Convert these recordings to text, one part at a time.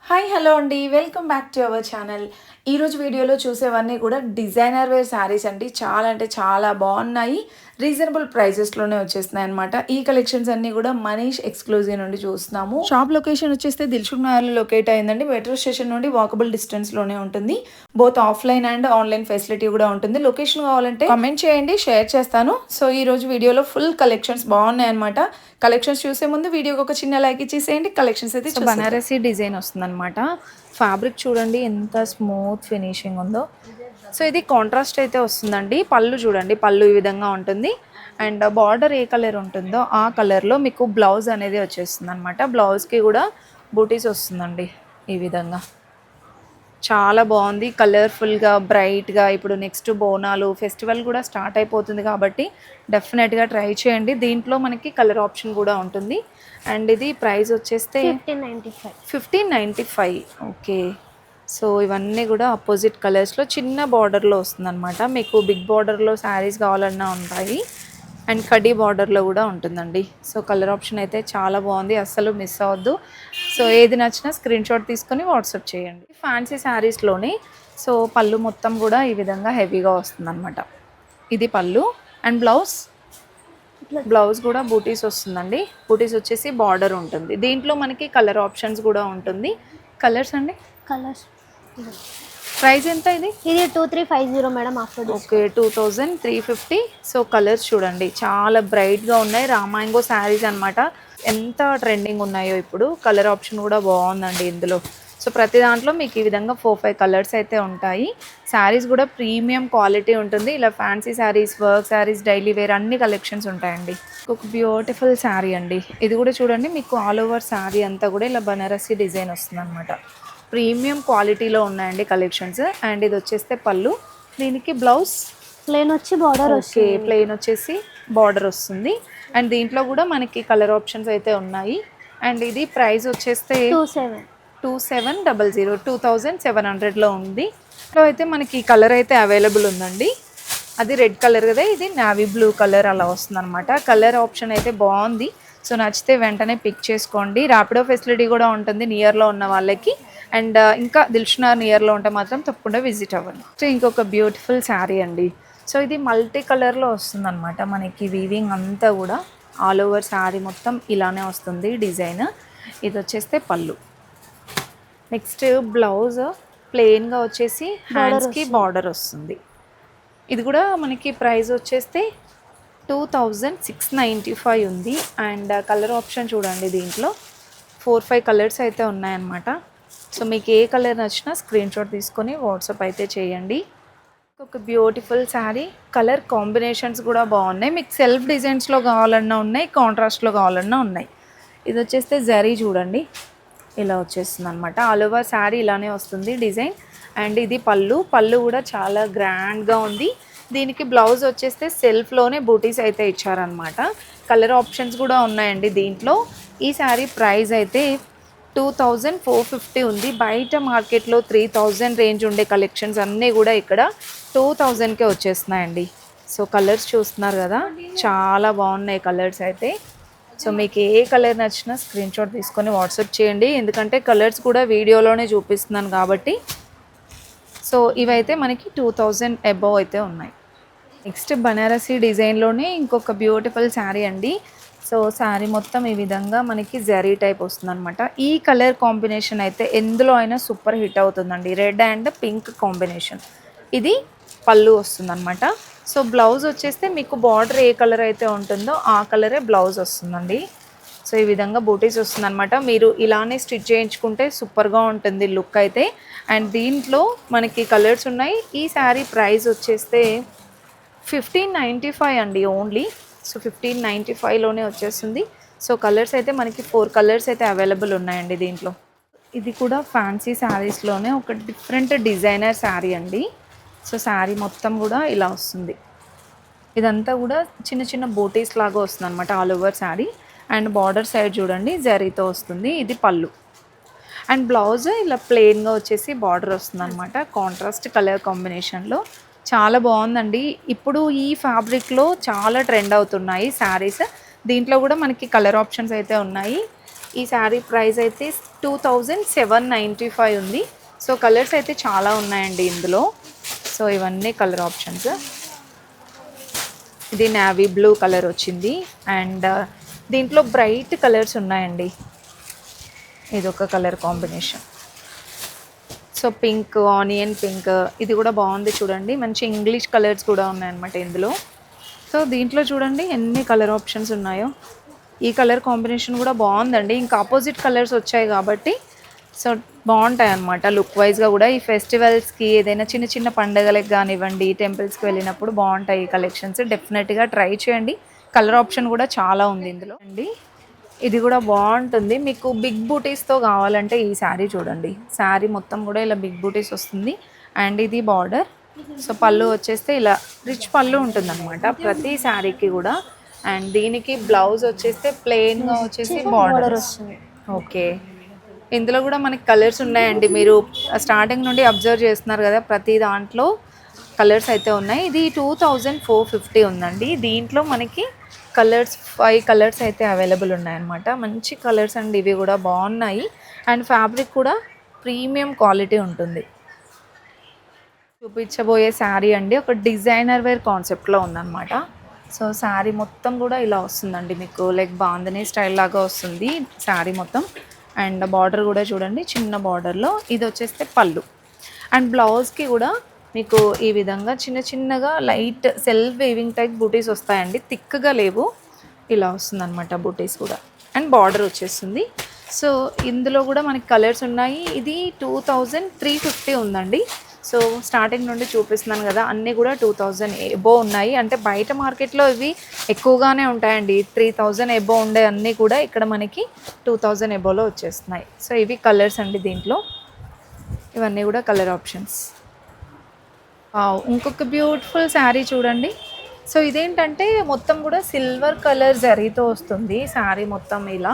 Hi hello అండి, welcome back to our channel. ఈరోజు వీడియోలో చూసేవన్నీ కూడా డిజైనర్ వేర్ శారీస్ అండి. చాలా అంటే చాలా బాగున్నాయి. రీజనబుల్ ప్రైజెస్లోనే వచ్చేస్తున్నాయి అనమాట. ఈ కలెక్షన్స్ అన్నీ కూడా మనీష్ ఎక్స్క్లూజివ్ నుండి చూస్తున్నాము. షాప్ లొకేషన్ వచ్చేస్తే దిల్సుఖ్ నగర్లో లొకేట్ అయిందండి. మెట్రో స్టేషన్ నుండి వాకబుల్ డిస్టెన్స్లోనే ఉంటుంది. Both offline and online facility కూడా ఉంటుంది. లొకేషన్ కావాలంటే కమెంట్ చేయండి, షేర్ చేస్తాను. సో ఈ రోజు వీడియోలో ఫుల్ కలెక్షన్స్ బాగున్నాయి అనమాట. కలెక్షన్స్ చూసే ముందు వీడియోకి ఒక చిన్న లైక్ ఇచ్చేసేయండి. కలెక్షన్స్ అయితే బనారసి డిజైన్ వస్తుంది అనమాట. ఫ్యాబ్రిక్ చూడండి ఎంత స్మూత్ ఫినిషింగ్ ఉందో. సో ఇది కాంట్రాస్ట్ అయితే వస్తుందండి. పళ్ళు చూడండి, పళ్ళు ఈ విధంగా ఉంటుంది. అండ్ బార్డర్ ఏ కలర్ ఉంటుందో ఆ కలర్లో మీకు బ్లౌజ్ అనేది వచ్చేస్తుంది అనమాట. బ్లౌజ్కి కూడా బూటీస్ వస్తుందండి ఈ విధంగా. చాలా బాగుంది, కలర్ఫుల్గా బ్రైట్గా. ఇప్పుడు నెక్స్ట్ బోనాలు ఫెస్టివల్ కూడా స్టార్ట్ అయిపోతుంది కాబట్టి డెఫినెట్గా ట్రై చేయండి. దీంట్లో మనకి కలర్ ఆప్షన్ కూడా ఉంటుంది. అండ్ ఇది ప్రైస్ వచ్చేస్తే 1595. ఓకే, సో ఇవన్నీ కూడా అపోజిట్ కలర్స్లో చిన్న బార్డర్లో వస్తుంది అనమాట. మీకు బిగ్ బార్డర్లో శారీస్ కావాలన్నా ఉంటాయి అండ్ కడ్డీ బార్డర్లో కూడా ఉంటుందండి. సో కలర్ ఆప్షన్ అయితే చాలా బాగుంది, అస్సలు మిస్ అవ్వద్దు. సో ఏది నచ్చినా స్క్రీన్ షాట్ తీసుకొని వాట్సాప్ చేయండి. ఫ్యాన్సీ శారీస్లోనే సో పళ్ళు మొత్తం కూడా ఈ విధంగా హెవీగా వస్తుంది అనమాట. ఇది పళ్ళు అండ్ బ్లౌజ్ కూడా బూటీస్ వస్తుందండి. బూటీస్ వచ్చేసి బార్డర్ ఉంటుంది. దీంట్లో మనకి కలర్ ఆప్షన్స్ కూడా ఉంటుంది. కలర్స్ అండి, కలర్స్ ప్రైస్ ఎంత? ఇది 2350 madam offer. Okay, 2350. So colours చూడండి చాలా బ్రైట్గా ఉన్నాయి. రామాంగో శారీస్ అనమాట. ఎంత ట్రెండింగ్ ఉన్నాయో ఇప్పుడు. కలర్ ఆప్షన్ కూడా బాగుందండి ఇందులో. సో ప్రతి దాంట్లో మీకు ఈ విధంగా 4-5 కలర్స్ అయితే ఉంటాయి. శారీస్ కూడా ప్రీమియం క్వాలిటీ ఉంటుంది. ఇలా fancy saris, work saris, daily wear అన్ని కలెక్షన్స్ ఉంటాయండి. ఒక బ్యూటిఫుల్ శారీ అండి. ఇది కూడా చూడండి, మీకు ఆల్ ఓవర్ శారీ అంతా కూడా ఇలా బనారసి డిజైన్ వస్తుంది అనమాట. ప్రీమియం క్వాలిటీలో ఉన్నాయండి కలెక్షన్స్. అండ్ ఇది వచ్చేస్తే పళ్ళు, దీనికి బ్లౌజ్ ప్లెయిన్ వచ్చి బార్డర్ ఓకే, ప్లెయిన్ వచ్చేసి బార్డర్ వస్తుంది. అండ్ దీంట్లో కూడా మనకి కలర్ ఆప్షన్స్ అయితే ఉన్నాయి. అండ్ ఇది ప్రైస్ వచ్చేస్తే 2700, 2700లో ఉంది. సో అయితే మనకి కలర్ అయితే అవైలబుల్ ఉందండి. అది రెడ్ కలర్ కదా, ఇది నావీ బ్లూ కలర్ అలా వస్తుంది అనమాట. కలర్ ఆప్షన్ అయితే బాగుంది. సో నచ్చితే వెంటనే పిక్ చేసుకోండి. ర్యాపిడో ఫెసిలిటీ కూడా ఉంటుంది నియర్లో ఉన్న వాళ్ళకి. అండ్ ఇంకా దిల్సుఖ్నగర్ నియర్లో ఉంటే మాత్రం తప్పకుండా విజిట్ అవ్వండి. సో ఇంకొక బ్యూటిఫుల్ శారీ అండి. సో ఇది మల్టీ కలర్లో వస్తుంది అనమాట. మనకి వీవింగ్ అంతా కూడా ఆల్ ఓవర్ శారీ మొత్తం ఇలానే వస్తుంది డిజైన్. ఇది వచ్చేస్తే పళ్ళు. నెక్స్ట్ బ్లౌజ్ ప్లెయిన్గా వచ్చేసి హ్యాండ్స్కి బార్డర్ వస్తుంది. ఇది కూడా మనకి ప్రైస్ వచ్చేస్తే 2695 ఉంది. అండ్ కలర్ ఆప్షన్ చూడండి, దీంట్లో 4-5 కలర్స్ అయితే ఉన్నాయన్నమాట. సో మీకు ఏ కలర్ నచ్చినా స్క్రీన్ షాట్ తీసుకొని వాట్సాప్ అయితే చేయండి. ఒక బ్యూటిఫుల్ శారీ. కలర్ కాంబినేషన్స్ కూడా బాగున్నాయి. మీకు సెల్ఫ్ డిజైన్స్లో కావాలన్నా ఉన్నాయి, కాంట్రాస్ట్లో కావాలన్నా ఉన్నాయి. ఇది వచ్చేస్తే జరీ చూడండి, ఇలా వచ్చేస్తుంది అనమాట. ఆల్ ఓవర్ శారీ ఇలానే వస్తుంది డిజైన్. అండ్ ఇది పళ్ళు కూడా చాలా గ్రాండ్గా ఉంది. దీనికి బ్లౌజ్ వచ్చేస్తే సెల్ఫ్లోనే బూటీస్ అయితే ఇచ్చారనమాట. కలర్ ఆప్షన్స్ కూడా ఉన్నాయండి దీంట్లో. ఈ శారీ ప్రైస్ అయితే 2450 ఉంది. బయట మార్కెట్లో 3000 రేంజ్ ఉండే కలెక్షన్స్ అన్నీ కూడా ఇక్కడ 2000కే వచ్చేస్తున్నాయండి. సో కలర్స్ చూస్తున్నారు కదా, చాలా బాగున్నాయి కలర్స్ అయితే. సో మీకు ఏ కలర్ నచ్చినా స్క్రీన్ షాట్ తీసుకొని వాట్సాప్ చేయండి. ఎందుకంటే కలర్స్ కూడా వీడియోలోనే చూపిస్తున్నాను కాబట్టి. సో ఇవైతే మనకి 2000 అబవ్ అయితే ఉన్నాయి. నెక్స్ట్ బనారసి డిజైన్లోనే ఇంకొక బ్యూటిఫుల్ శారీ అండి. సో శారీ మొత్తం ఈ విధంగా మనకి జరీ టైప్ వస్తుంది అనమాట. ఈ కలర్ కాంబినేషన్ అయితే ఎందులో అయినా సూపర్ హిట్ అవుతుందండి. Red and pink combination. ఇది పళ్ళు వస్తుంది అనమాట. సో బ్లౌజ్ వచ్చేస్తే మీకు బార్డర్ ఏ కలర్ అయితే ఉంటుందో ఆ కలరే బ్లౌజ్ వస్తుందండి. సో ఈ విధంగా బూటీస్ వస్తుంది అనమాట. మీరు ఇలానే స్టిచ్ చేయించుకుంటే సూపర్గా ఉంటుంది లుక్ అయితే. అండ్ దీంట్లో మనకి కలర్స్ ఉన్నాయి. ఈ శారీ ప్రైస్ వచ్చేస్తే 1595 అండి ఓన్లీ. సో 1595లోనే వచ్చేస్తుంది. సో కలర్స్ అయితే మనకి 4 కలర్స్ అయితే అవైలబుల్ ఉన్నాయండి దీంట్లో. ఇది కూడా ఫ్యాన్సీ శారీస్లోనే ఒక డిఫరెంట్ డిజైనర్ శారీ అండి. సో శారీ మొత్తం కూడా ఇలా వస్తుంది. ఇదంతా కూడా చిన్న చిన్న బూటీస్ లాగా వస్తుంది అనమాట all over sari. And border side చూడండి జరీతో వస్తుంది. ఇది పళ్ళు. అండ్ బ్లౌజ్ ఇలా ప్లెయిన్గా వచ్చేసి బార్డర్ వస్తుంది అనమాట. కాంట్రాస్ట్ కలర్ కాంబినేషన్లో చాలా బాగుందండి. ఇప్పుడు ఈ ఫ్యాబ్రిక్లో చాలా ట్రెండ్ అవుతున్నాయి శారీస్. దీంట్లో కూడా మనకి కలర్ ఆప్షన్స్ అయితే ఉన్నాయి. ఈ శారీ ప్రైస్ అయితే 2795 ఉంది. సో కలర్స్ అయితే చాలా ఉన్నాయండి ఇందులో. సో ఇవన్నీ కలర్ ఆప్షన్స్. ఇది నావీ బ్లూ కలర్ వచ్చింది అండ్ దీంట్లో బ్రైట్ కలర్స్ ఉన్నాయండి. ఇది ఒక colour combination. So pink, onion pink, ఇది కూడా బాగుంది చూడండి. మంచి ఇంగ్లీష్ కలర్స్ కూడా ఉన్నాయన్నమాట ఇందులో. సో దీంట్లో చూడండి ఎన్ని కలర్ ఆప్షన్స్ ఉన్నాయో. ఈ కలర్ కాంబినేషన్ కూడా బాగుందండి. ఇంకా ఆపోజిట్ కలర్స్ వచ్చాయి కాబట్టి సో బాగుంటాయి అన్నమాట లుక్ వైజ్గా కూడా. ఈ ఫెస్టివల్స్కి ఏదైనా చిన్న చిన్న పండుగలకు కానివ్వండి, టెంపుల్స్కి వెళ్ళినప్పుడు బాగుంటాయి ఈ కలెక్షన్స్. డెఫినెట్గా ట్రై చేయండి. కలర్ ఆప్షన్ కూడా చాలా ఉంది ఇందులో అండి. ఇది కూడా బాగుంటుంది. మీకు బిగ్ బూటీస్తో కావాలంటే ఈ శారీ చూడండి. శారీ మొత్తం కూడా ఇలా బిగ్ బూటీస్ వస్తుంది అండ్ ఇది బార్డర్. సో పళ్ళు వచ్చేస్తే ఇలా రిచ్ పళ్ళు ఉంటుందన్నమాట ప్రతి శారీకి కూడా. అండ్ దీనికి బ్లౌజ్ వచ్చేస్తే ప్లెయిన్గా వచ్చేసి బార్డర్ వస్తుంది. ఓకే, ఇందులో కూడా మనకి కలర్స్ ఉన్నాయండి. మీరు స్టార్టింగ్ నుండి అబ్జర్వ్ చేస్తున్నారు కదా, ప్రతి దాంట్లో కలర్స్ అయితే ఉన్నాయి. ఇది 2450 ఉందండి. దీంట్లో మనకి కలర్స్ 5 కలర్స్ అయితే అవైలబుల్ ఉన్నాయన్నమాట. మంచి కలర్స్ అండి, ఇవి కూడా బాగున్నాయి. అండ్ ఫ్యాబ్రిక్ కూడా ప్రీమియం క్వాలిటీ ఉంటుంది. చూపించబోయే శారీ అండి ఒక డిజైనర్ వేర్ కాన్సెప్ట్లో ఉందన్నమాట. సో శారీ మొత్తం కూడా ఇలా వస్తుందండి మీకు, లైక్ బాందని స్టైల్ లాగా వస్తుంది శారీ మొత్తం. అండ్ బార్డర్ కూడా చూడండి చిన్న బార్డర్లో. ఇది వచ్చేస్తే పళ్ళు అండ్ బ్లౌజ్కి కూడా మీకు ఈ విధంగా చిన్న చిన్నగా లైట్ సెల్ఫ్ వేవింగ్ టైప్ బూటీస్ వస్తాయండి. థిక్గా లేవు, ఇలా వస్తుందన్నమాట బూటీస్ కూడా. అండ్ బార్డర్ వచ్చేస్తుంది. సో ఇందులో కూడా మనకి కలర్స్ ఉన్నాయి. ఇది 2350 ఉందండి. సో స్టార్టింగ్ నుండి చూపిస్తున్నాను కదా, అన్నీ కూడా 2000 ఎబో ఉన్నాయి. అంటే బయట మార్కెట్లో ఇవి ఎక్కువగానే ఉంటాయండి. 3000 ఎబో ఉండే అన్నీ కూడా ఇక్కడ మనకి 2000 ఎబోలో వచ్చేస్తున్నాయి. సో ఇవి కలర్స్ అండి దీంట్లో. ఇవన్నీ కూడా కలర్ ఆప్షన్స్. ఇంకొక బ్యూటిఫుల్ శారీ చూడండి. సో ఇదేంటంటే మొత్తం కూడా సిల్వర్ కలర్ జరీతో వస్తుంది శారీ మొత్తం ఇలా.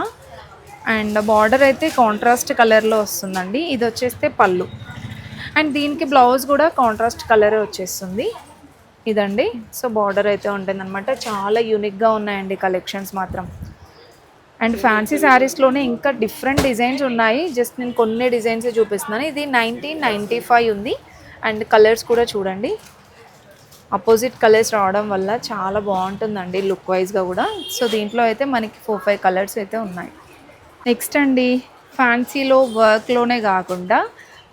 అండ్ బార్డర్ అయితే కాంట్రాస్ట్ కలర్లో వస్తుందండి. ఇది వచ్చేస్తే పళ్ళు అండ్ దీనికి బ్లౌజ్ కూడా కాంట్రాస్ట్ కలరే వచ్చేస్తుంది ఇదండి. సో బార్డర్ అయితే ఉంటుందన్నమాట. చాలా యూనిక్గా ఉన్నాయండి కలెక్షన్స్ మాత్రం. అండ్ ఫ్యాన్సీ శారీస్లోనే ఇంకా డిఫరెంట్ డిజైన్స్ ఉన్నాయి. జస్ట్ నేను కొన్ని డిజైన్స్ చూపిస్తున్నాను. ఇది 1995 ఉంది. అండ్ కలర్స్ కూడా చూడండి, అపోజిట్ కలర్స్ రావడం వల్ల చాలా బాగుంటుందండి లుక్ వైజ్గా కూడా. సో దీంట్లో అయితే మనకి 4-5 కలర్స్ అయితే ఉన్నాయి. నెక్స్ట్ అండి, ఫ్యాన్సీలో వర్క్లోనే కాకుండా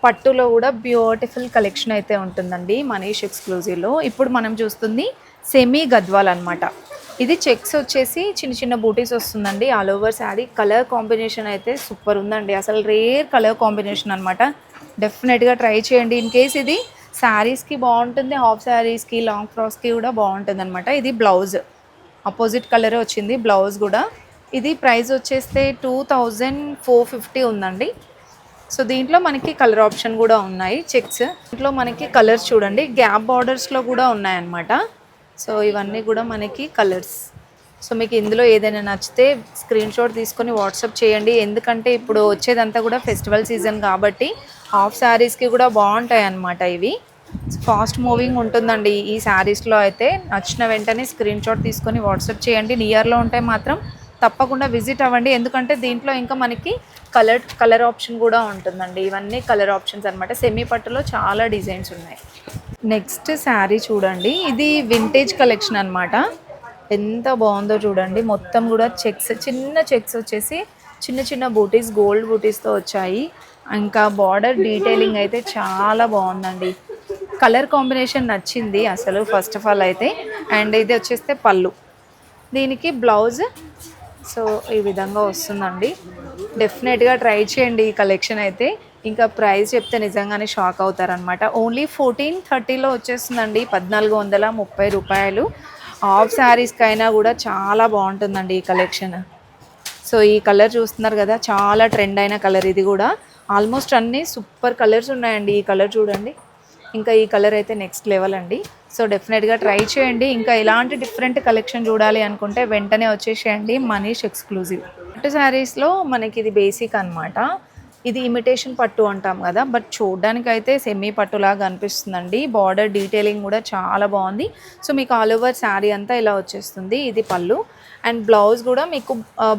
పట్టులో కూడా బ్యూటిఫుల్ కలెక్షన్ అయితే ఉంటుందండి మనీష్ ఎక్స్క్లూజివ్లో. ఇప్పుడు మనం చూస్తుంది సెమీ గద్వాల్ అనమాట. ఇది చెక్స్ వచ్చేసి చిన్న చిన్న బూటీస్ వస్తుందండి all over sari. Colour combination అయితే సూపర్ ఉందండి, అసలు రేర్ కలర్ కాంబినేషన్ అనమాట. డెఫినెట్గా ట్రై చేయండి. ఇన్ కేస్ ఇది శారీస్కి బాగుంటుంది, హాఫ్ శారీస్కి, లాంగ్ ఫ్రాక్స్కి కూడా బాగుంటుంది అనమాట. ఇది బ్లౌజ్ అపోజిట్ కలరే వచ్చింది బ్లౌజ్ కూడా. ఇది ప్రైస్ వచ్చేస్తే 2450 ఉందండి. సో దీంట్లో మనకి కలర్ ఆప్షన్ కూడా ఉన్నాయి. చెక్స్ దీంట్లో మనకి కలర్స్ చూడండి గ్యాప్ బార్డర్స్లో కూడా ఉన్నాయన్నమాట. సో ఇవన్నీ కూడా మనకి కలర్స్. సో మీకు ఇందులో ఏదైనా నచ్చితే స్క్రీన్ షాట్ తీసుకొని వాట్సాప్ చేయండి. ఎందుకంటే ఇప్పుడు వచ్చేదంతా కూడా ఫెస్టివల్ సీజన్ కాబట్టి హాఫ్ శారీస్కి కూడా బాగుంటాయి అన్నమాట. ఇవి ఫాస్ట్ మూవింగ్ ఉంటుందండి ఈ శారీస్లో అయితే. నచ్చిన వెంటనే స్క్రీన్ షాట్ తీసుకొని వాట్సాప్ చేయండి. నియర్లో ఉంటే మాత్రం తప్పకుండా విజిట్ అవ్వండి. ఎందుకంటే దీంట్లో ఇంకా మనకి కలర్ ఆప్షన్ కూడా ఉంటుందండి. ఇవన్నీ కలర్ ఆప్షన్స్ అనమాట. సెమీ పట్టులో చాలా డిజైన్స్ ఉన్నాయి. నెక్స్ట్ శారీ చూడండి, ఇది వింటేజ్ కలెక్షన్ అనమాట. ఎంత బాగుందో చూడండి. మొత్తం కూడా చెక్స్, చిన్న చెక్స్ వచ్చేసి చిన్న చిన్న బూటీస్, గోల్డ్ బూటీస్తో వచ్చాయి. ఇంకా బార్డర్ డీటెయిలింగ్ అయితే చాలా బాగుందండి. కలర్ కాంబినేషన్ నచ్చింది అసలు ఫస్ట్ ఆఫ్ ఆల్ అయితే. అండ్ ఇది వచ్చేస్తే పళ్ళు, దీనికి బ్లౌజ్. సో ఈ విధంగా వస్తుందండి. డెఫినెట్గా ట్రై చేయండి ఈ కలెక్షన్ అయితే. ఇంకా ప్రైస్ చెప్తే నిజంగానే షాక్ అవుతారనమాట. ఓన్లీ 1430లో వచ్చేస్తుందండి, 1430 రూపాయలు. హాఫ్ శారీస్కి అయినా కూడా చాలా బాగుంటుందండి ఈ కలెక్షన్. సో ఈ కలర్ చూస్తున్నారు కదా, చాలా ట్రెండ్ అయిన కలర్. ఇది కూడా ఆల్మోస్ట్ అన్నీ సూపర్ కలర్స్ ఉన్నాయండి. ఈ కలర్ చూడండి, ఇంకా ఈ కలర్ అయితే నెక్స్ట్ లెవెల్ అండి. సో డెఫినెట్గా ట్రై చేయండి. ఇంకా ఇలాంటి డిఫరెంట్ కలెక్షన్ చూడాలి అనుకుంటే వెంటనే వచ్చేసేయండి మనీష్ ఎక్స్క్లూజివ్. పట్టు శారీస్లో మనకి ఇది బేసిక్ అనమాట. ఇది ఇమిటేషన్ పట్టు అంటాం కదా, బట్ చూడడానికి అయితే సెమీ పట్టులాగా అనిపిస్తుందండి. బార్డర్ డీటెయిలింగ్ కూడా చాలా బాగుంది. సో మీకు ఆల్ ఓవర్ శారీ అంతా ఇలా వచ్చేస్తుంది. ఇది పళ్ళు అండ్ బ్లౌజ్ కూడా మీకు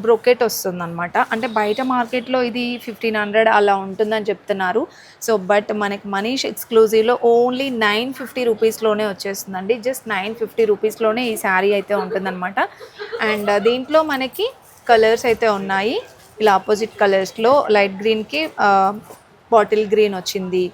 బ్రొకెట్ వస్తుంది అనమాట. అంటే బయట మార్కెట్లో ఇది 1500 అలా ఉంటుందని చెప్తున్నారు. సో బట్ మనకి మనీష్ ఎక్స్క్లూజివ్లో ఓన్లీ 950 రూపీస్లోనే వచ్చేస్తుందండి. జస్ట్ 950 రూపీస్లోనే ఈ శారీ అయితే ఉంటుందన్నమాట. అండ్ దీంట్లో మనకి కలర్స్ అయితే ఉన్నాయి. ఇలా ఆపోజిట్ కలర్స్లో లైట్ గ్రీన్కి బాటిల్ గ్రీన్ వచ్చింది.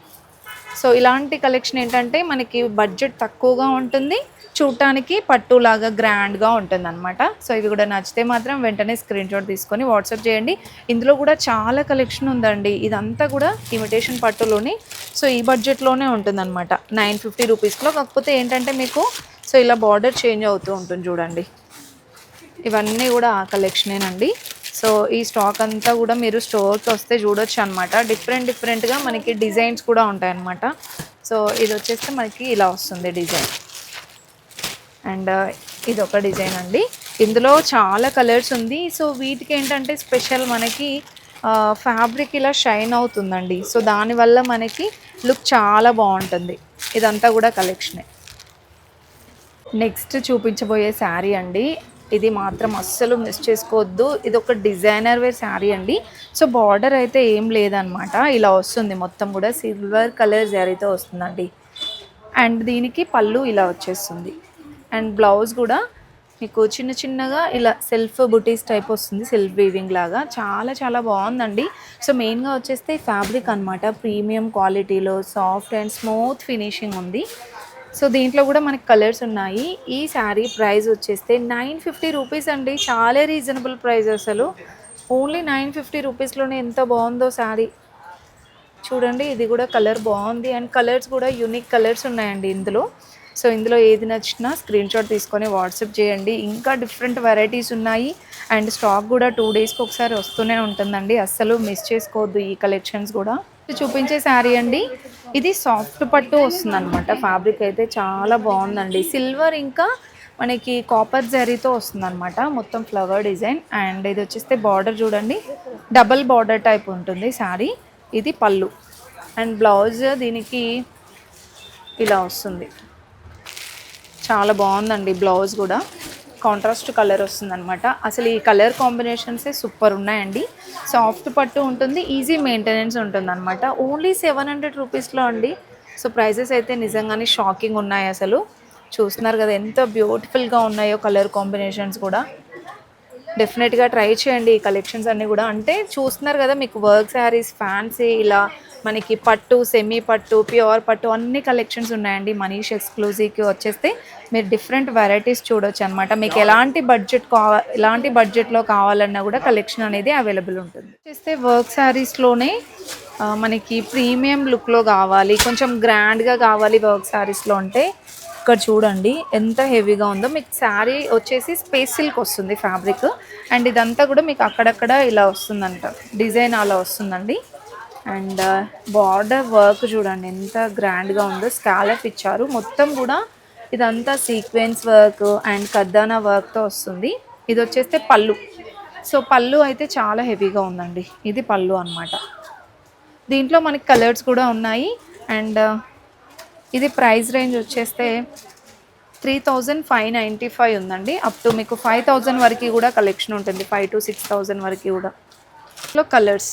సో ఇలాంటి కలెక్షన్ ఏంటంటే మనకి బడ్జెట్ తక్కువగా ఉంటుంది, చూడటానికి పట్టులాగా గ్రాండ్గా ఉంటుంది అనమాట. సో ఇవి కూడా నచ్చితే మాత్రం వెంటనే స్క్రీన్ షాట్ తీసుకొని వాట్సాప్ చేయండి. ఇందులో కూడా చాలా కలెక్షన్ ఉందండి. ఇదంతా కూడా ఇమిటేషన్ పట్టులోని సో ఈ బడ్జెట్లోనే ఉంటుంది అనమాట, 950 రూపీస్లో. కాకపోతే ఏంటంటే మీకు సో ఇలా బార్డర్ చేంజ్ అవుతూ ఉంటుంది చూడండి. ఇవన్నీ కూడా ఆ కలెక్షనేనండి. సో ఈ స్టాక్ అంతా కూడా మీరు స్టోర్కి వస్తే చూడొచ్చు అనమాట. డిఫరెంట్గా మనకి డిజైన్స్ కూడా ఉంటాయన్నమాట. సో ఇది వచ్చేస్తే మనకి ఇలా వస్తుంది డిజైన్. అండ్ ఇది ఒక డిజైన్ అండి. ఇందులో చాలా కలర్స్ ఉంది. సో వీటికి ఏంటంటే స్పెషల్ మనకి ఫ్యాబ్రిక్ ఇలా షైన్ అవుతుందండి. సో దానివల్ల మనకి లుక్ చాలా బాగుంటుంది. ఇదంతా కూడా కలెక్షనే. నెక్స్ట్ చూపించబోయే శారీ అండి. ఇది మాత్రం అస్సలు మిస్ చేసుకోవద్దు. ఇది ఒక డిజైనర్ వేర్ శారీ అండి. సో బార్డర్ అయితే ఏం లేదనమాట, ఇలా వస్తుంది మొత్తం కూడా సిల్వర్ కలర్ జరీతో వస్తుందండి. అండ్ దీనికి పళ్ళు ఇలా వచ్చేస్తుంది. అండ్ బ్లౌజ్ కూడా మీకు చిన్నగా ఇలా సెల్ఫ్ బుటీస్ టైప్ వస్తుంది, సెల్ఫ్ వీవింగ్ లాగా. చాలా బాగుందండి. సో మెయిన్గా వచ్చేస్తే ఫ్యాబ్రిక్ అనమాట, ప్రీమియం క్వాలిటీలో సాఫ్ట్ అండ్ స్మూత్ ఫినిషింగ్ ఉంది. సో దీంట్లో కూడా మనకి కలర్స్ ఉన్నాయి. ఈ శారీ ప్రైస్ వచ్చేస్తే 950 రూపీస్ అండి. చాలా రీజనబుల్ ప్రైస్ అసలు. ఓన్లీ 950 రూపీస్లోనే ఎంత బాగుందో శారీ చూడండి. ఇది కూడా కలర్ బాగుంది. అండ్ కలర్స్ కూడా యూనిక్ కలర్స్ ఉన్నాయండి ఇందులో. సో ఇందులో ఏది నచ్చినా స్క్రీన్ షాట్ తీసుకొని వాట్సాప్ చేయండి. ఇంకా డిఫరెంట్ వెరైటీస్ ఉన్నాయి. అండ్ స్టాక్ కూడా 2 డేస్కి ఒకసారి వస్తూనే ఉంటుందండి. అస్సలు మిస్ చేసుకోవద్దు ఈ కలెక్షన్స్ కూడా. చూపించే శారీ అండి. ఇది సాఫ్ట్ పట్టు వస్తుందన్నమాట. ఫ్యాబ్రిక్ అయితే చాలా బాగుందండి. సిల్వర్ ఇంకా మనకి కాపర్ జరీతో వస్తుందన్నమాట, మొత్తం ఫ్లవర్ డిజైన్. అండ్ ఇది వచ్చేస్తే బార్డర్ చూడండి, డబల్ బార్డర్ టైప్ ఉంటుంది శారీ. ఇది పళ్ళు. అండ్ బ్లౌజ్ దీనికి ఇలా వస్తుంది. చాలా బాగుందండి. బ్లౌజ్ కూడా కాంట్రాస్ట్ కలర్ వస్తుందన్నమాట. అసలు ఈ కలర్ కాంబినేషన్సే సూపర్ ఉన్నాయండి. సాఫ్ట్ పట్టు ఉంటుంది, ఈజీ మెయింటెనెన్స్ ఉంటుంది అనమాట. ఓన్లీ 700 రూపీస్లో అండి. సో ప్రైజెస్ అయితే నిజంగానే షాకింగ్ ఉన్నాయి. అసలు చూస్తున్నారు కదా ఎంత బ్యూటిఫుల్గా ఉన్నాయో కలర్ కాంబినేషన్స్ కూడా. డెఫినెట్గా ట్రై చేయండి ఈ కలెక్షన్స్ అన్నీ కూడా. అంటే చూస్తున్నారు కదా మీకు వర్క్ శారీస్, ఫ్యాన్సీ, ఇలా మనకి పట్టు, సెమీ పట్టు, ప్యూర్ పట్టు అన్ని కలెక్షన్స్ ఉన్నాయండి. మనీష్ ఎక్స్క్లూజివ్కి వచ్చేస్తే మీరు డిఫరెంట్ వెరైటీస్ చూడొచ్చు అనమాట. మీకు ఎలాంటి బడ్జెట్లో కావాలన్నా కూడా కలెక్షన్ అనేది అవైలబుల్ ఉంటుంది. చేస్తే వర్క్ శారీస్లోనే మనకి ప్రీమియం లుక్లో కావాలి, కొంచెం గ్రాండ్గా కావాలి వర్క్ శారీస్లో అంటే ఇక్కడ చూడండి ఎంత హెవీగా ఉందో. మీకు శారీ వచ్చేసి స్పేస్ సిల్క్ వస్తుంది ఫ్యాబ్రిక్. అండ్ ఇదంతా కూడా మీకు అక్కడక్కడ ఇలా వస్తుందంట, డిజైన్ అలా వస్తుందండి. అండ్ బార్డర్ వర్క్ చూడండి ఎంత గ్రాండ్గా ఉందో. స్కాలప్ ఇచ్చారు మొత్తం కూడా. ఇదంతా సీక్వెన్స్ వర్క్ అండ్ కద్దానా వర్క్తో వస్తుంది. ఇది వచ్చేస్తే పళ్ళు. సో పళ్ళు అయితే చాలా హెవీగా ఉందండి. ఇది పళ్ళు అన్నమాట. దీంట్లో మనకి కలర్స్ కూడా ఉన్నాయి. అండ్ ఇది ప్రైస్ రేంజ్ వచ్చేస్తే 3595 ఉందండి. అప్ టు మీకు 5000 వరకు కూడా కలెక్షన్ ఉంటుంది, 5,000 to 6,000 వరకు కూడా. ఇందులో కలర్స్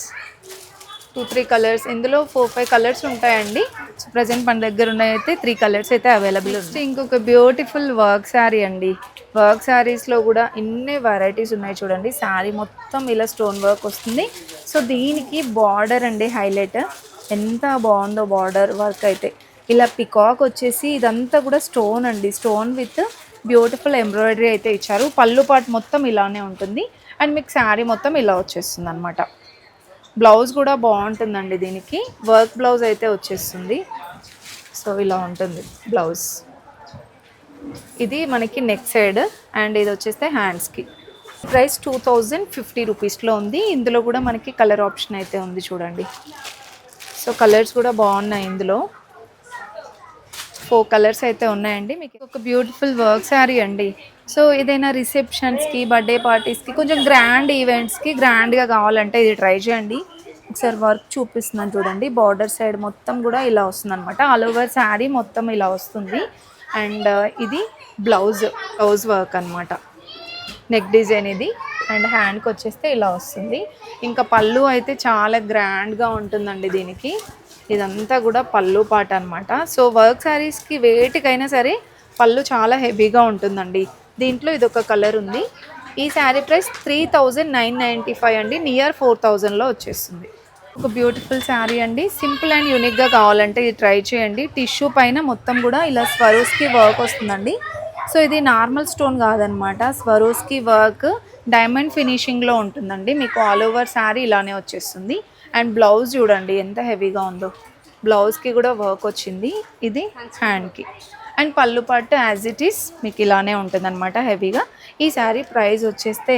2-3 కలర్స్, ఇందులో 4-5 కలర్స్ ఉంటాయండి. సో ప్రజెంట్ మన దగ్గర ఉన్నాయైతే 3 కలర్స్ అయితే అవైలబుల్ ఉంది. ఇంకొక బ్యూటిఫుల్ వర్క్ శారీ అండి. వర్క్ శారీస్లో కూడా ఇన్ని వెరైటీస్ ఉన్నాయి చూడండి. శారీ మొత్తం ఇలా స్టోన్ వర్క్ వస్తుంది. సో దీనికి బార్డర్ అండి హైలైట్. ఎంత బాగుందో బార్డర్ వర్క్ అయితే. ఇలా పికాక్ వచ్చేసి ఇదంతా కూడా స్టోన్ అండి, స్టోన్ విత్ బ్యూటిఫుల్ ఎంబ్రాయిడరీ అయితే ఇచ్చారు. పళ్ళు పాటు మొత్తం ఇలానే ఉంటుంది. అండ్ మీకు శారీ మొత్తం ఇలా వచ్చేస్తుంది అనమాట. బ్లౌజ్ కూడా బాగుంటుందండి. దీనికి వర్క్ బ్లౌజ్ అయితే వచ్చేస్తుంది. సో ఇలా ఉంటుంది బ్లౌజ్. ఇది మనకి నెక్ సైడ్. అండ్ ఇది వచ్చేస్తే హ్యాండ్స్కి. ప్రైస్ 2050 రూపీస్లో ఉంది. ఇందులో కూడా మనకి కలర్ ఆప్షన్ అయితే ఉంది చూడండి. సో కలర్స్ కూడా బాగున్నాయి. ఇందులో 4 కలర్స్ అయితే ఉన్నాయండి. మీకు ఒక బ్యూటిఫుల్ వర్క్ శారీ అండి. సో ఏదైనా రిసెప్షన్స్కి, బర్త్డే పార్టీస్కి, కొంచెం గ్రాండ్ ఈవెంట్స్కి గ్రాండ్గా కావాలంటే ఇది ట్రై చేయండి. ఒకసారి వర్క్ చూపిస్తున్నాను చూడండి. బార్డర్ సైడ్ మొత్తం కూడా ఇలా వస్తుంది అనమాట. ఆల్ ఓవర్ శారీ మొత్తం ఇలా వస్తుంది. అండ్ ఇది బ్లౌజ్ వర్క్ అనమాట. నెక్ డిజైన్ ఇది. అండ్ హ్యాండ్కి వచ్చేస్తే ఇలా వస్తుంది. ఇంకా పళ్ళు అయితే చాలా గ్రాండ్గా ఉంటుందండి దీనికి. ఇదంతా కూడా పళ్ళు పాట అనమాట. సో వర్క్ శారీస్కి వేటికైనా సరే పళ్ళు చాలా హెవీగా ఉంటుందండి. దీంట్లో ఇదొక కలర్ ఉంది. ఈ శారీ ప్రైస్ 3995 అండి, నియర్ 4000లో వచ్చేస్తుంది. ఒక బ్యూటిఫుల్ శారీ అండి. సింపుల్ అండ్ యూనిక్గా కావాలంటే ఇది ట్రై చేయండి. టిష్యూ పైన మొత్తం కూడా ఇలా స్వరోస్కి వర్క్ వస్తుందండి. సో ఇది నార్మల్ స్టోన్ కాదనమాట, స్వరోస్కి వర్క్ డైమండ్ ఫినిషింగ్లో ఉంటుందండి. మీకు ఆల్ ఓవర్ శారీ ఇలానే వచ్చేస్తుంది. అండ్ బ్లౌజ్ చూడండి ఎంత హెవీగా ఉందో. బ్లౌజ్కి కూడా వర్క్ వచ్చింది. ఇది హ్యాండ్కి. అండ్ పళ్ళు పాటు యాజ్ ఇట్ ఈస్ మీకు ఇలానే ఉంటుందన్నమాట హెవీగా. ఈ శారీ ప్రైస్ వచ్చేస్తే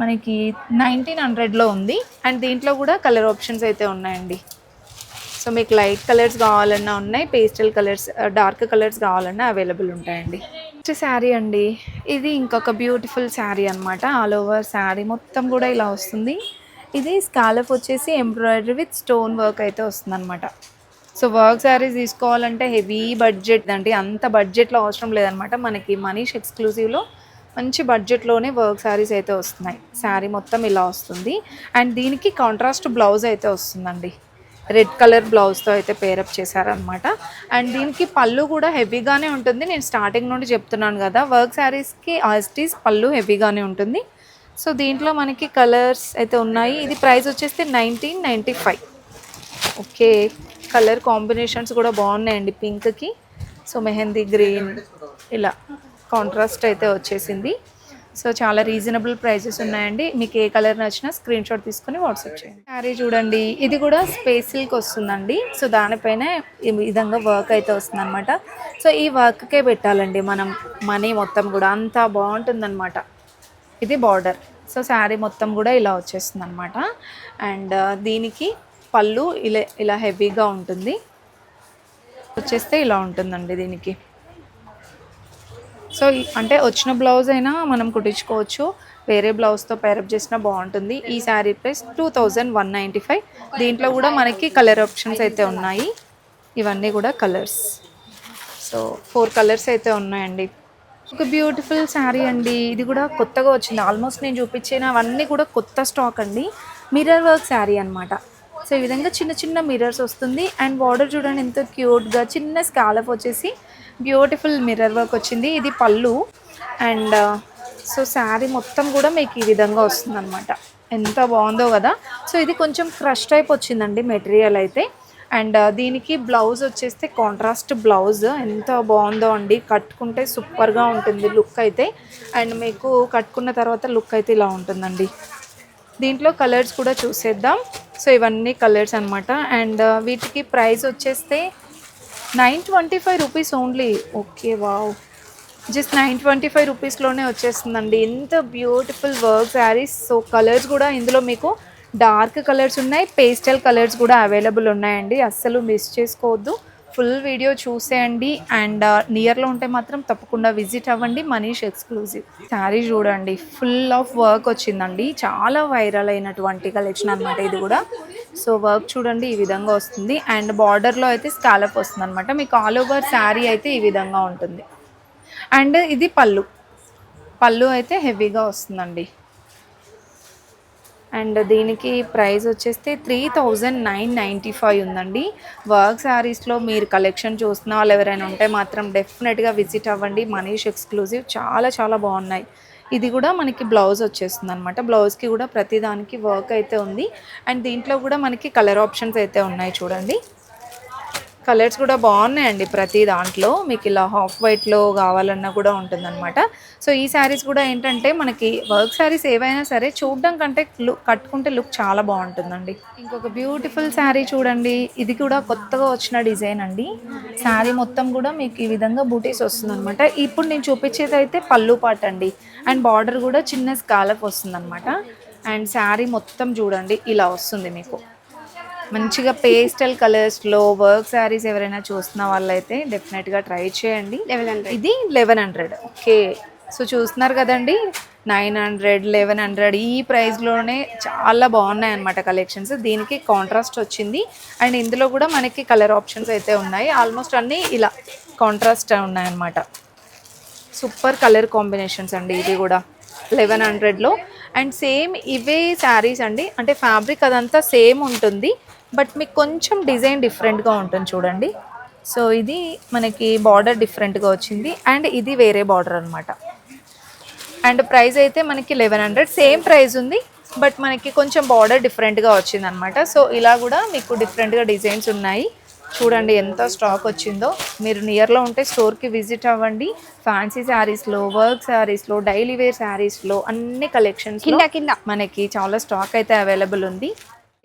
మనకి 1900లో ఉంది. అండ్ దీంట్లో కూడా కలర్ ఆప్షన్స్ అయితే ఉన్నాయండి. సో మీకు లైట్ కలర్స్ కావాలన్నా ఉన్నాయి, పేస్టల్ కలర్స్, డార్క్ కలర్స్ కావాలన్నా అవైలబుల్ ఉంటాయండి. నెక్స్ట్ శారీ అండి. ఇది ఇంకొక బ్యూటిఫుల్ శారీ అనమాట. ఆల్ ఓవర్ శారీ మొత్తం కూడా ఇలా వస్తుంది. ఇది స్కాలప్ వచ్చేసి ఎంబ్రాయిడరీ విత్ స్టోన్ వర్క్ అయితే వస్తుంది అనమాట. సో వర్క్ శారీస్ తీసుకోవాలంటే హెవీ బడ్జెట్ అండి, అంత బడ్జెట్లో అవసరం లేదనమాట. మనకి మనీష్ ఎక్స్క్లూజివ్లో మంచి బడ్జెట్లోనే వర్క్ శారీస్ అయితే వస్తున్నాయి. శారీ మొత్తం ఇలా వస్తుంది. అండ్ దీనికి కాంట్రాస్ట్ బ్లౌజ్ అయితే వస్తుందండి. రెడ్ కలర్ బ్లౌజ్తో అయితే పేరప్ చేశారనమాట. అండ్ దీనికి పళ్ళు కూడా హెవీగానే ఉంటుంది. నేను స్టార్టింగ్ నుండి చెప్తున్నాను కదా, వర్క్ శారీస్కి ఆస్టీస్ పళ్ళు హెవీగానే ఉంటుంది. సో దీంట్లో మనకి కలర్స్ అయితే ఉన్నాయి. ఇది ప్రైస్ వచ్చేస్తే 1995. ఓకే, కలర్ కాంబినేషన్స్ కూడా బాగున్నాయండి. పింక్కి సో మెహందీ గ్రీన్ ఇలా కాంట్రాస్ట్ అయితే వచ్చేసింది. సో చాలా రీజనబుల్ ప్రైజెస్ ఉన్నాయండి. మీకు ఏ కలర్ నచ్చినా స్క్రీన్ షాట్ తీసుకొని వాట్సాప్ చేయండి. శారీ చూడండి, ఇది కూడా స్పేస్ సిల్క్ వస్తుందండి. సో దానిపైన ఈ విధంగా వర్క్ అయితే వస్తుంది అనమాట. సో ఈ వర్క్కే పెట్టాలండి మనం మనీ మొత్తం కూడా, అంత బాగుంటుందన్నమాట. ఇది బార్డర్. సో శారీ మొత్తం కూడా ఇలా వచ్చేస్తుంది అనమాట. అండ్ దీనికి పళ్ళు ఇలా హెవీగా ఉంటుంది. వచ్చేస్తే ఇలా ఉంటుందండి దీనికి. సో అంటే వచ్చిన బ్లౌజ్ అయినా మనం కుట్టించుకోవచ్చు, వేరే బ్లౌజ్తో పేరప్ చేసినా బాగుంటుంది. ఈ శారీ ప్రైస్ 2195. దీంట్లో కూడా మనకి కలర్ ఆప్షన్స్ అయితే ఉన్నాయి. ఇవన్నీ కూడా కలర్స్. సో 4 కలర్స్ అయితే ఉన్నాయండి. ఒక బ్యూటిఫుల్ శారీ అండి. ఇది కూడా కొత్తగా వచ్చింది. ఆల్మోస్ట్ నేను చూపించినవన్నీ కూడా కొత్త స్టాక్ అండి. మిర్రర్ వర్క్ శారీ అనమాట. సో ఈ విధంగా చిన్న చిన్న మిర్రర్స్ వస్తుంది. అండ్ బార్డర్ చూడండి ఎంత క్యూట్గా, చిన్న స్కాలప్ వచ్చేసి బ్యూటిఫుల్ మిర్రర్ వర్క్ వచ్చింది. ఇది పళ్ళు. అండ్ సో శారీ మొత్తం కూడా మీకు ఈ విధంగా వస్తుంది అనమాట. ఎంత బాగుందో కదా. సో ఇది కొంచెం క్రష్ టైప్ వచ్చిందండి మెటీరియల్ అయితే. అండ్ దీనికి బ్లౌజ్ వచ్చేస్తే కాంట్రాస్ట్ బ్లౌజ్. ఎంత బాగుందో అండి, కట్టుకుంటే సూపర్గా ఉంటుంది లుక్ అయితే. అండ్ మీకు కట్టుకున్న తర్వాత లుక్ అయితే ఇలా ఉంటుందండి. దీంట్లో కలర్స్ కూడా చూసేద్దాం. సో ఇవన్నీ కలర్స్ అనమాట. అండ్ వీటికి ప్రైస్ వచ్చేస్తే 925 rupees only. Okay, wow, just 925 రూపీస్లోనే వచ్చేస్తుందండి. ఎంత beautiful work saris. So colours కూడా ఇందులో మీకు డార్క్ కలర్స్ ఉన్నాయి, పేస్టల్ కలర్స్ కూడా అవైలబుల్ ఉన్నాయండి. అస్సలు మిస్ చేసుకోవద్దు, ఫుల్ వీడియో చూసేయండి. అండ్ నియర్లో ఉంటే మాత్రం తప్పకుండా విజిట్ అవ్వండి మనీష్ ఎక్స్క్లూజివ్. శారీ చూడండి, ఫుల్ ఆఫ్ వర్క్ వచ్చిందండి. చాలా వైరల్ అయినటువంటి కలెక్షన్ అనమాట ఇది కూడా. సో వర్క్ చూడండి ఈ విధంగా వస్తుంది. అండ్ బార్డర్లో అయితే స్కాలప్ వస్తుంది అనమాట. మీకు ఆల్ ఓవర్ శారీ అయితే ఈ విధంగా ఉంటుంది. అండ్ ఇది పళ్ళు అయితే హెవీగా వస్తుందండి. అండ్ దీనికి ప్రైస్ వచ్చేస్తే 3995 ఉందండి. వర్క్ శారీస్లో మీరు కలెక్షన్ చూస్తున్న వాళ్ళు ఎవరైనా ఉంటే మాత్రం డెఫినెట్గా విజిట్ అవ్వండి మనీష్ ఎక్స్క్లూజివ్. చాలా చాలా బాగున్నాయి. ఇది కూడా మనకి బ్లౌజ్ వచ్చేస్తుంది అనమాట. బ్లౌజ్కి కూడా ప్రతిదానికి వర్క్ అయితే ఉంది. అండ్ దీంట్లో కూడా మనకి కలర్ ఆప్షన్స్ అయితే ఉన్నాయి చూడండి. కలర్స్ కూడా బాగున్నాయండి ప్రతి దాంట్లో. మీకు ఇలా హాఫ్ వైట్లో కావాలన్నా కూడా ఉంటుందన్నమాట. సో ఈ శారీస్ కూడా ఏంటంటే మనకి వర్క్ శారీస్ ఏవైనా సరే చూడడం కంటే కట్టుకుంటే లుక్ చాలా బాగుంటుందండి. ఇంకొక బ్యూటిఫుల్ శారీ చూడండి. ఇది కూడా కొత్తగా వచ్చిన డిజైన్ అండి. శారీ మొత్తం కూడా మీకు ఈ విధంగా బూటీస్ వస్తుంది అనమాట. ఇప్పుడు నేను చూపించేది అయితే పళ్ళు పాట అండి. అండ్ బార్డర్ కూడా చిన్న స్కాలప్ వస్తుంది అనమాట. అండ్ శారీ మొత్తం చూడండి ఇలా వస్తుంది మీకు. మంచిగా పేస్టల్ కలర్స్లో వర్క్ శారీస్ ఎవరైనా చూస్తున్న వాళ్ళైతే డెఫినెట్గా ట్రై చేయండి. ఇది 1100. ఓకే, సో చూస్తున్నారు కదండి, 900, 1100 ఈ ప్రైస్లోనే చాలా బాగున్నాయి అన్నమాట కలెక్షన్స్. దీనికి కాంట్రాస్ట్ వచ్చింది. అండ్ ఇందులో కూడా మనకి కలర్ ఆప్షన్స్ అయితే ఉన్నాయి. ఆల్మోస్ట్ అన్నీ ఇలా కాంట్రాస్ట్ ఉన్నాయన్నమాట. సూపర్ కలర్ కాంబినేషన్స్ అండి ఇది కూడా. 1100లో. అండ్ సేమ్ ఇవే శారీస్ అండి, అంటే ఫ్యాబ్రిక్ అదంతా సేమ్ ఉంటుంది, బట్ మీకు కొంచెం డిజైన్ డిఫరెంట్గా ఉంటుంది చూడండి. సో ఇది మనకి బార్డర్ డిఫరెంట్గా వచ్చింది అండ్ ఇది వేరే బార్డర్ అనమాట. అండ్ ప్రైస్ అయితే మనకి 1100 సేమ్ ప్రైస్ ఉంది, బట్ మనకి కొంచెం బార్డర్ డిఫరెంట్గా వచ్చింది అనమాట. సో ఇలా కూడా మీకు డిఫరెంట్గా డిజైన్స్ ఉన్నాయి. చూడండి ఎంత స్టాక్ వచ్చిందో. మీరు నియర్లో ఉంటే స్టోర్కి విజిట్ అవ్వండి. ఫ్యాన్సీ శారీస్లో, వర్క్ శారీస్లో, డైలీ వేర్ శారీస్లో అన్ని కలెక్షన్స్ కింద మనకి చాలా స్టాక్ అయితే అవైలబుల్ ఉంది.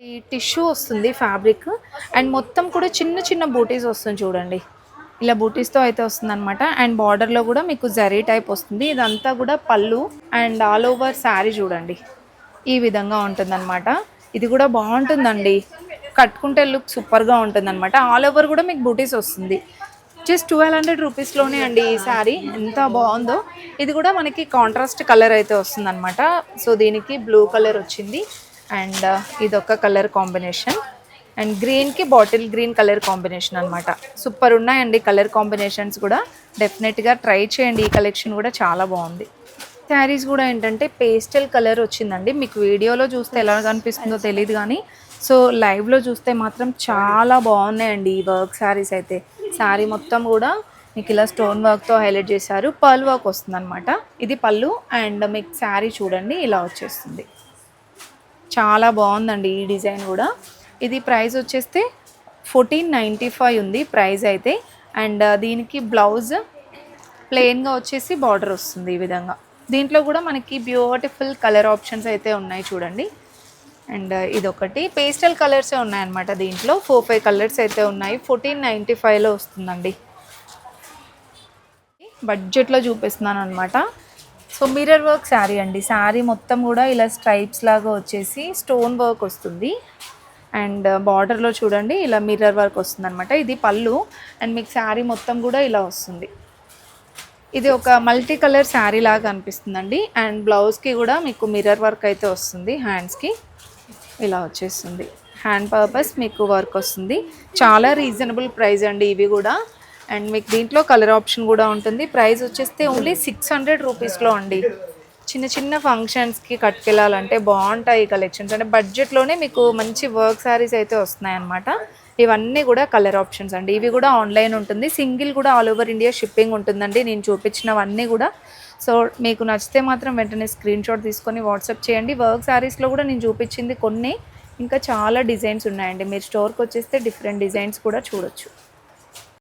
ఈ టిష్యూ వస్తుంది ఫ్యాబ్రిక్ అండ్ మొత్తం కూడా చిన్న చిన్న బూటీస్ వస్తుంది చూడండి, ఇలా బూటీస్తో అయితే వస్తుంది అనమాట. అండ్ బార్డర్లో కూడా మీకు జరీ టైప్ వస్తుంది. ఇదంతా కూడా పళ్ళు అండ్ ఆల్ ఓవర్ శారీ చూడండి ఈ విధంగా ఉంటుందన్నమాట. ఇది కూడా బాగుంటుందండి, కట్టుకుంటే లుక్ సూపర్గా ఉంటుందన్నమాట. ఆల్ ఓవర్ కూడా మీకు బూటీస్ వస్తుంది. జస్ట్ 1200 రూపీస్లోనే అండి ఈ శారీ, ఎంత బాగుందో. ఇది కూడా మనకి కాంట్రాస్ట్ కలర్ అయితే వస్తుందన్నమాట. సో దీనికి బ్లూ కలర్ వచ్చింది అండ్ ఇదొక కలర్ కాంబినేషన్ అండ్ గ్రీన్కి బాటిల్ గ్రీన్ కలర్ కాంబినేషన్ అనమాట. సూపర్ ఉన్నాయండి కలర్ కాంబినేషన్స్ కూడా, డెఫినెట్గా ట్రై చేయండి. ఈ కలెక్షన్ కూడా చాలా బాగుంది. శారీస్ కూడా ఏంటంటే పేస్టల్ కలర్ వచ్చిందండి. మీకు వీడియోలో చూస్తే ఎలా కనిపిస్తుందో తెలియదు కానీ సో లైవ్లో చూస్తే మాత్రం చాలా బాగున్నాయండి ఈ వర్క్ శారీస్ అయితే. శారీ మొత్తం కూడా మీకు ఇలా స్టోన్ వర్క్తో హైలైట్ చేశారు, పర్ల్ వర్క్ వస్తుంది అనమాట. ఇది పళ్ళు అండ్ మీకు శారీ చూడండి ఇలా వచ్చేస్తుంది. చాలా బాగుందండి ఈ డిజైన్ కూడా. ఇది ప్రైస్ వచ్చేస్తే 1495 ఉంది ప్రైస్ అయితే. అండ్ దీనికి బ్లౌజ్ ప్లెయిన్గా వచ్చేసి బార్డర్ వస్తుంది ఈ విధంగా. దీంట్లో కూడా మనకి బ్యూటిఫుల్ కలర్ ఆప్షన్స్ అయితే ఉన్నాయి చూడండి. అండ్ ఇదొకటి పేస్టల్ కలర్సే ఉన్నాయన్నమాట. దీంట్లో 4-5 కలర్స్ అయితే ఉన్నాయి. 1495లో వస్తుందండి. బడ్జెట్లో చూపిస్తున్నాను అనమాట. సో మిర్రర్ వర్క్ శారీ అండి. శారీ మొత్తం కూడా ఇలా స్ట్రైప్స్ లాగా వచ్చేసి స్టోన్ వర్క్ వస్తుంది అండ్ బార్డర్లో చూడండి ఇలా మిర్రర్ వర్క్ వస్తుంది అనమాట. ఇది పళ్ళు అండ్ మీకు శారీ మొత్తం కూడా ఇలా వస్తుంది. ఇది ఒక మల్టీ కలర్ శారీ లాగా అనిపిస్తుందండి. అండ్ బ్లౌజ్కి కూడా మీకు మిర్రర్ వర్క్ అయితే వస్తుంది, హ్యాండ్స్కి ఇలా వచ్చేస్తుంది. హ్యాండ్ పర్పస్ మీకు వర్క్ వస్తుంది. చాలా రీజనబుల్ ప్రైస్ అండి ఇవి కూడా. అండ్ మీకు దీంట్లో కలర్ ఆప్షన్ కూడా ఉంటుంది. ప్రైస్ వచ్చేస్తే ఓన్లీ 600 రూపీస్లో అండి. చిన్న చిన్న ఫంక్షన్స్కి కట్టుకెళ్ళాలంటే బాగుంటాయి ఈ కలెక్షన్స్. అంటే బడ్జెట్లోనే మీకు మంచి వర్క్ శారీస్ అయితే వస్తున్నాయి అన్నమాట. ఇవన్నీ కూడా కలర్ ఆప్షన్స్ అండి. ఇవి కూడా ఆన్లైన్ ఉంటుంది, సింగిల్ కూడా ఆల్ ఓవర్ ఇండియా షిప్పింగ్ ఉంటుందండి నేను చూపించినవన్నీ కూడా. సో మీకు నచ్చితే మాత్రం వెంటనే స్క్రీన్ షాట్ తీసుకొని వాట్సాప్ చేయండి. వర్క్ శారీస్లో కూడా నేను చూపించింది కొన్ని, ఇంకా చాలా డిజైన్స్ ఉన్నాయండి. మీరు స్టోర్కి వచ్చేస్తే డిఫరెంట్ డిజైన్స్ కూడా చూడొచ్చు.